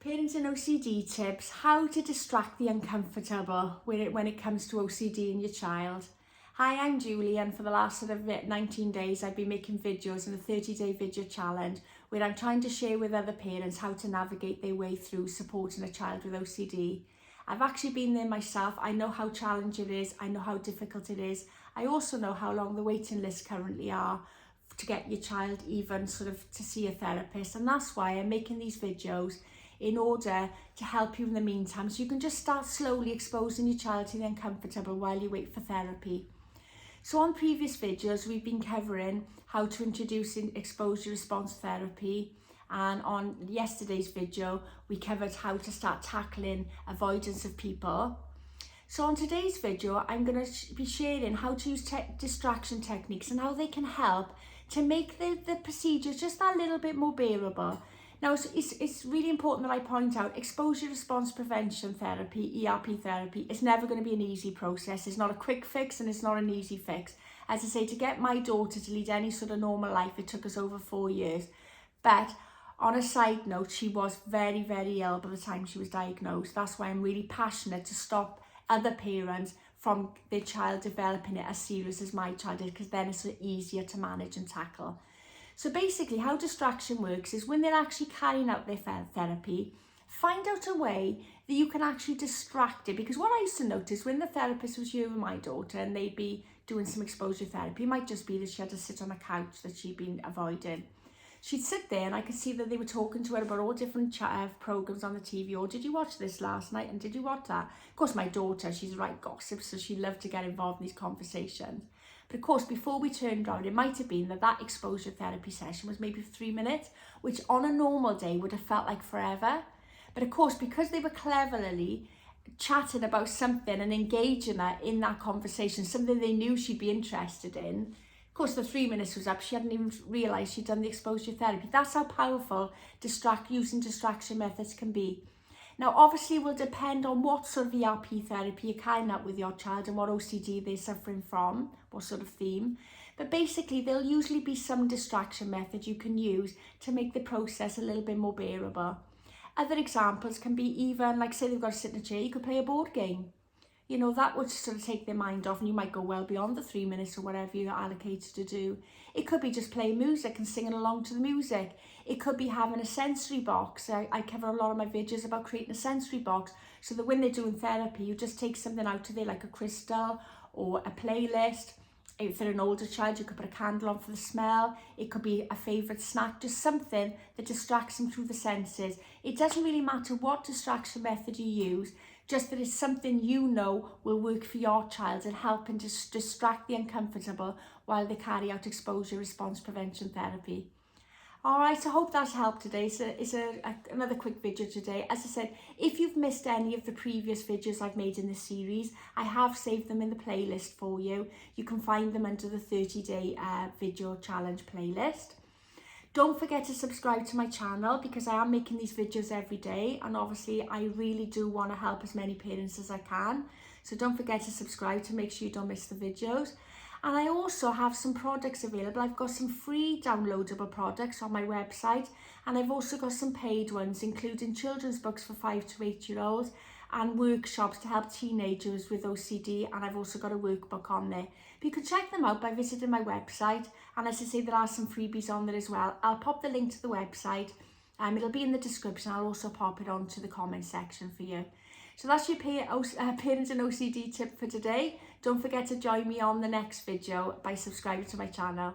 Parents and OCD tips, how to distract the uncomfortable when it comes to OCD in your child. Hi, I'm Julie, and for the last 19 days I've been making videos in a 30-day video challenge where I'm trying to share with other parents how to navigate their way through supporting a child with OCD. I've actually been there myself. I know how challenging it is, I know how difficult it is. I also know how long the waiting lists currently are to get your child even to see a therapist, and that's why I'm making these videos in order to help you in the meantime, so you can just start slowly exposing your child to the uncomfortable while you wait for therapy. So on previous videos we've been covering how to introduce exposure response therapy, and on yesterday's video we covered how to start tackling avoidance of people. So on today's video I'm going to be sharing how to use distraction techniques and how they can help to make the procedures just that little bit more bearable. Now, it's really important that I point out exposure response prevention therapy, ERP therapy, is never going to be an easy process. It's not a quick fix and it's not an easy fix. As I say, to get my daughter to lead any sort of normal life, it took us over 4 years. But on a side note, she was very, very ill by the time she was diagnosed. That's why I'm really passionate to stop other parents from their child developing it as serious as my child did, because then it's easier to manage and tackle. So basically how distraction works is when they're actually carrying out their therapy, find out a way that you can actually distract it. Because what I used to notice when the therapist was here with my daughter and they'd be doing some exposure therapy, it might just be that she had to sit on a couch that she'd been avoiding. She'd sit there and I could see that they were talking to her about all different programs on the TV. Or did you watch this last night? And did you watch that? Of course, my daughter, she's a right gossip, so she loved to get involved in these conversations. But of course, before we turned around, it might have been that exposure therapy session was maybe 3 minutes, which on a normal day would have felt like forever. But of course, because they were cleverly chatting about something and engaging her in that conversation, something they knew she'd be interested in, of course, the 3 minutes was up. She hadn't even realised she'd done the exposure therapy. That's how powerful using distraction methods can be. Now, obviously, it will depend on what sort of ERP therapy you're carrying out with your child and what OCD they're suffering from, what sort of theme. But basically, there'll usually be some distraction method you can use to make the process a little bit more bearable. Other examples can be even, like say they've got to sit in a chair, you could play a board game. You know, that would sort of take their mind off, and you might go well beyond the 3 minutes or whatever you're allocated to do. It could be just playing music and singing along to the music. It could be having a sensory box. I cover a lot of my videos about creating a sensory box so that when they're doing therapy, you just take something out of there like a crystal or a playlist. If they're an older child, you could put a candle on for the smell. It could be a favourite snack, just something that distracts them through the senses. It doesn't really matter what distraction method you use, just that it's something you know will work for your child and helping to distract the uncomfortable while they carry out exposure response prevention therapy. All right, I hope that's helped today. It's another quick video today. As I said, if you've missed any of the previous videos I've made in this series, I have saved them in the playlist for you. You can find them under the 30-day video challenge playlist. Don't forget to subscribe to my channel because I am making these videos every day, and obviously I really do want to help as many parents as I can. So don't forget to subscribe to make sure you don't miss the videos. And I also have some products available. I've got some free downloadable products on my website, and I've also got some paid ones, including children's books for 5 to 8-year-olds and workshops to help teenagers with OCD, and I've also got a workbook on there. But you can check them out by visiting my website, and as I say, there are some freebies on there as well. I'll pop the link to the website, it'll be in the description. I'll also pop it onto the comment section for you. So that's your parents and OCD tip for today. Don't forget to join me on the next video by subscribing to my channel.